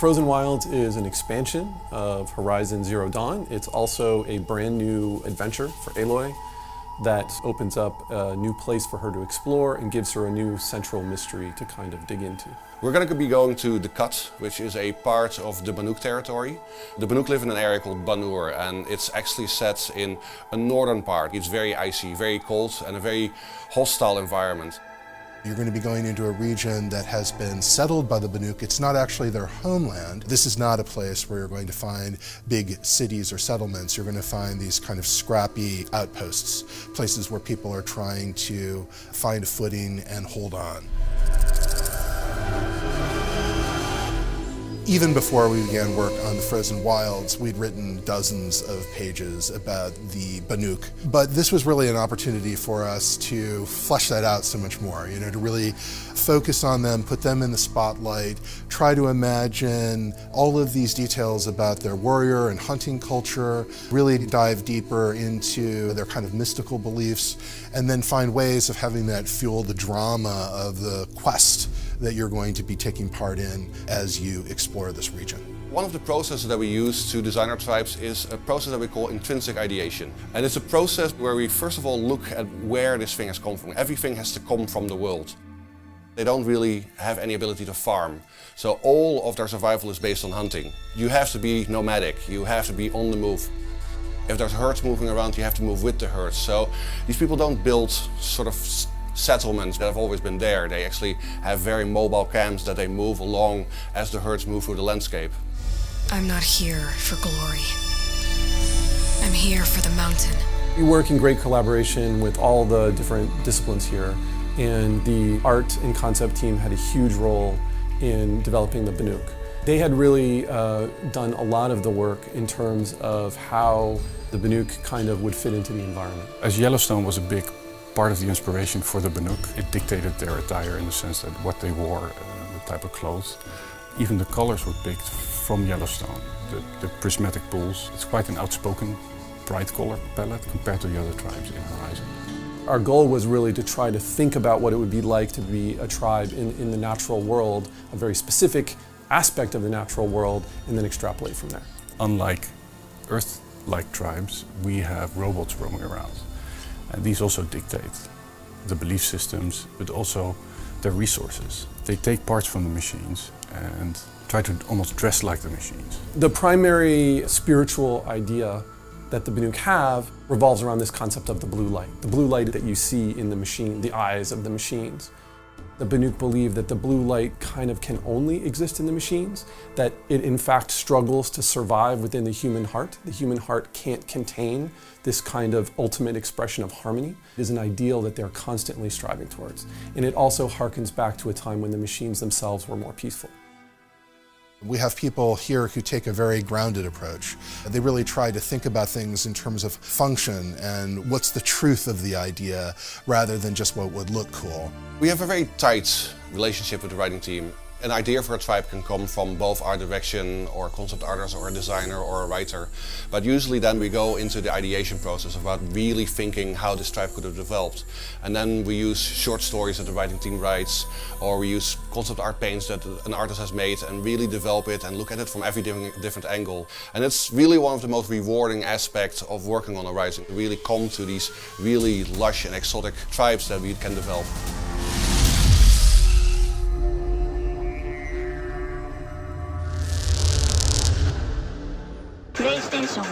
Frozen Wilds is an expansion of Horizon Zero Dawn. It's also a brand new adventure for Aloy that opens up a new place for her to explore and gives her a new central mystery to kind of dig into. We're going to be going to the Cut, which is a part of the Banuk territory. The Banuk live in an area called Banur, and it's actually set in a northern part. It's very icy, very cold, and a very hostile environment. You're going to be going into a region that has been settled by the Banuk. It's not actually their homeland. This is not a place where you're going to find big cities or settlements. You're going to find these kind of scrappy outposts, places where people are trying to find a footing and hold on. Even before we began work on the Frozen Wilds, we'd written dozens of pages about the Banuk. But this was really an opportunity for us to flesh that out so much more, to really focus on them, put them in the spotlight, try to imagine all of these details about their warrior and hunting culture, really dive deeper into their kind of mystical beliefs, and then find ways of having that fuel the drama of the quest that you're going to be taking part in as you explore this region. One of the processes that we use to design our tribes is a process that we call intrinsic ideation. And it's a process where we first of all look at where this thing has come from. Everything has to come from the world. They don't really have any ability to farm. So all of their survival is based on hunting. You have to be nomadic, you have to be on the move. If there's herds moving around, you have to move with the herds. So these people don't build sort of settlements that have always been there. They actually have very mobile camps that they move along as the herds move through the landscape. I'm not here for glory. I'm here for the mountain. We work in great collaboration with all the different disciplines here, and the art and concept team had a huge role in developing the Banuk. They had really done a lot of the work in terms of how the Banuk kind of would fit into the environment. As Yellowstone was a big part of the inspiration for the Banuk, it dictated their attire in the sense that what they wore, the type of clothes. Even the colors were picked from Yellowstone. The prismatic pools, it's quite an outspoken, bright color palette compared to the other tribes in Horizon. Our goal was really to try to think about what it would be like to be a tribe in the natural world, a very specific aspect of the natural world, and then extrapolate from there. Unlike Earth-like tribes, we have robots roaming around. And these also dictate the belief systems, but also their resources. They take parts from the machines and try to almost dress like the machines. The primary spiritual idea that the Banuk have revolves around this concept of the blue light. The blue light that you see in the machine, the eyes of the machines. The Banuk believe that the blue light kind of can only exist in the machines, that it in fact struggles to survive within the human heart. The human heart can't contain this kind of ultimate expression of harmony. It is an ideal that they're constantly striving towards. And it also harkens back to a time when the machines themselves were more peaceful. We have people here who take a very grounded approach. They really try to think about things in terms of function and what's the truth of the idea rather than just what would look cool. We have a very tight relationship with the writing team. An idea for a tribe can come from both art direction or concept artist or a designer or a writer. But usually then we go into the ideation process about really thinking how this tribe could have developed. And then we use short stories that the writing team writes, or we use concept art paints that an artist has made and really develop it and look at it from every different angle. And it's really one of the most rewarding aspects of working on Horizon. To really come to these really lush and exotic tribes that we can develop. PlayStation